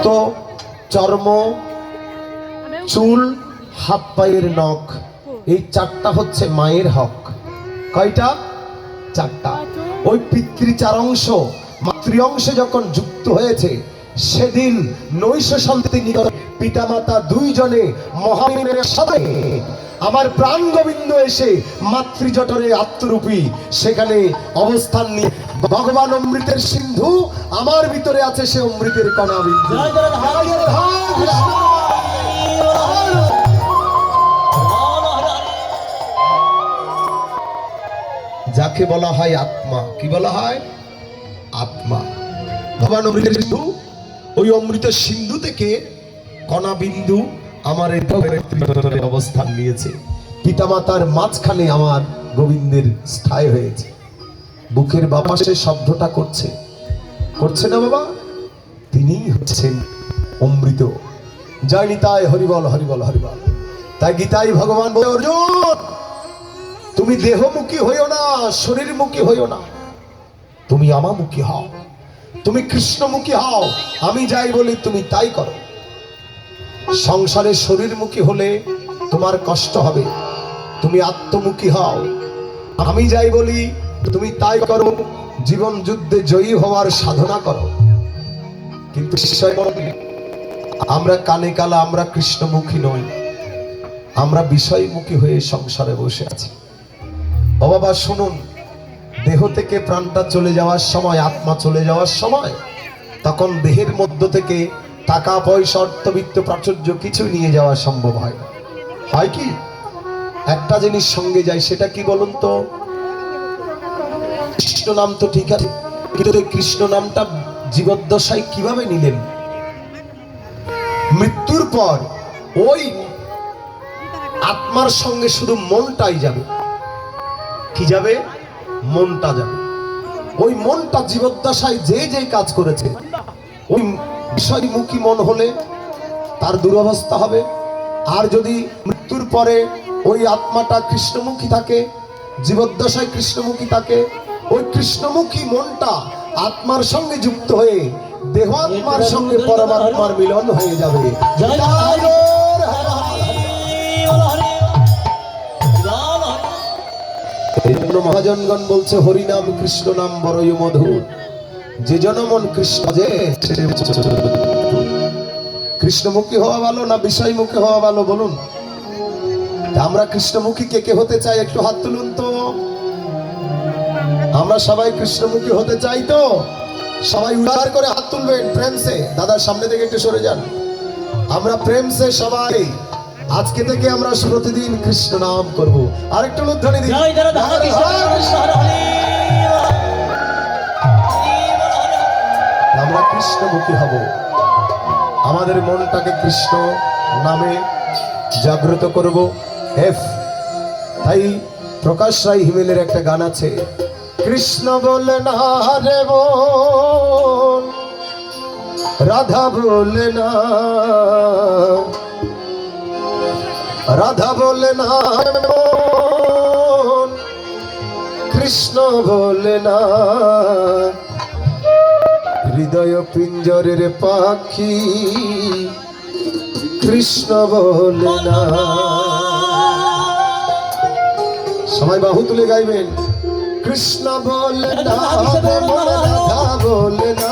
রক্ত, চর্ম, চুল, হাত পায়ের নখ, এই চারটা হচ্ছে মায়ের হক। কয়টা? চারটা। ওই পিতৃচার অংশ মাতৃ অংশে যখন যুক্ত হয়েছে, সেদিন নৈশ শান্তি নিকট পিতামাতা দুইজনে মহামিনের সাথে আমার প্রাণ গোবিন্দ এসে মাতৃজঠরে আত্মরূপী সেখানে অবস্থান নিয়ে ভগবান অমৃতের সিন্ধু, আমার ভিতরে আছে সে অমৃতের কণা বিন্দু। যাকে বলা হয় আত্মা, কি বলা হয়? আত্মা। ভগবান অমৃতের সিন্ধু, ওই অমৃতের সিন্ধু থেকে কণা বিন্দু আমার অবস্থান নিয়েছে। পিতামাতার মাঝখানে আমার গোবিন্দের স্থায়ী হয়েছে। বুকের বাপাসে শব্দটা করছে, করছে না বাবা? তিনি হচ্ছেন অমৃত। জয় নিতাই, হরিবল হরিবল হরিবল। তাই গীতাই ভগবান বলে, অর্জুন তুমি দেহমুখী হইও না, শরীরমুখী হইও না, তুমি আমামুখী হও, তুমি কৃষ্ণমুখী হও। আমি যাই বলি তুমি তাই করো। সংসারে শরীরমুখী হলে তোমার কষ্ট হবে, তুমি আত্মমুখী হও। আমি যাই বলি তুমি তাই করো, জীবন যুদ্ধে জয়ী হওয়ার সাধনা করো। কিন্তু আমরা কানে কালা, আমরা কৃষ্ণমুখী নই, আমরা বিষয়মুখী হয়ে সংসারে বসে আছি। ও বাবা শুনুন, দেহ থেকে প্রাণটা চলে যাওয়ার সময়, আত্মা চলে যাওয়ার সময়, তখন দেহের মধ্য থেকে টাকা পয়সা অর্থবিত্ত প্রাচুর্য কিছু নিয়ে যাওয়া সম্ভব হয় না। হয় কি? একটা জিনিস সঙ্গে যায়, সেটা কি বলুন তো? কৃষ্ণ নাম তো ঠিক আছে, কিন্তু এই কৃষ্ণ নামটা জীবদ্দশায় কিভাবে নিলেন? মৃত্যুর পর ওই আত্মার সঙ্গে শুধু মনটাই যাবে। কি যাবে? মনটা যাবে। ওই মনটা জীবদ্দশায় যে যে কাজ করেছে, ওই বিষয়মুখী মন হলে তার দুরবস্থা হবে। আর যদি মৃত্যুর পরে ওই আত্মাটা কৃষ্ণমুখী থাকে, জীবদ্দশায় কৃষ্ণমুখী থাকে, ওই কৃষ্ণমুখী মনটা আত্মার সঙ্গে যুক্ত হয়ে দেহ আত্মার সঙ্গে পরমাত্মার মিলন হয়ে যাবে। এই জন্য মহাজনগণ বলছে, হরিনাম কৃষ্ণ নাম বড়ই মধুর, যে জনমন কৃষ্ণ যে। কৃষ্ণমুখী হওয়া ভালো না বিষয়মুখী হওয়া ভালো বলুন? আমরা কৃষ্ণমুখী কে কে হতে চাই? একটু হাত তুলুন তো। আমরা সবাই কৃষ্ণমুখী হতে চাই তো? সবাই উদ্ধার করে হাত তুলবেন প্রেম সে। দাদার সামনে থেকে একটু সরে যান। আমরা প্রেম সে সবাই আজকে থেকে আমরা প্রতিদিন কৃষ্ণ নাম করব। আরেকটু উদ্ধারি দিন। আমরা কৃষ্ণমুখী হব, আমাদের মনটাকে কৃষ্ণ নামে জাগ্রত করব। তাই প্রকাশ রায় হিমেলের একটা গান আছে, কৃষ্ণ বলে না রে বোন, রাধা বলে না, রাধা বলে না বোন, কৃষ্ণ বলে না, হৃদয় পিঞ্জরের পাখি কৃষ্ণ বলে না। সবাই বাহু তুলে গাইবেন, কৃষ্ণ বলে না, রাধা বলে না,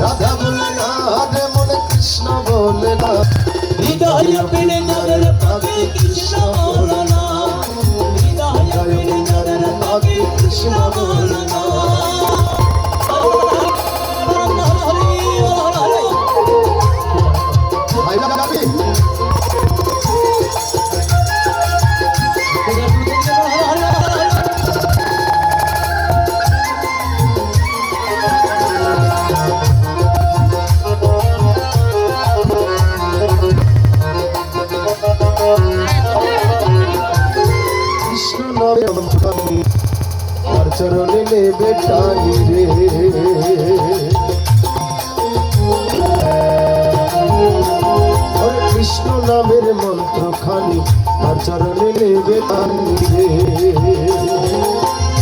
রাধা বলে না, রে মনে কৃষ্ণ বলে না, হৃদয় পিঞ্জরের পাখি কৃষ্ণ বলে না, হৃদয় পিঞ্জরের পাখি কৃষ্ণ বলে না। চরণে নেবে টানি রে, কৃষ্ণ নামের মন্ত্র খানি আর চরণে নেবে টানি রে।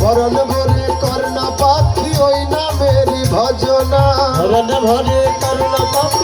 বরণ ভরে কর্ণা পাখি ওই নামের ভজনা ভরে করুণা পাপ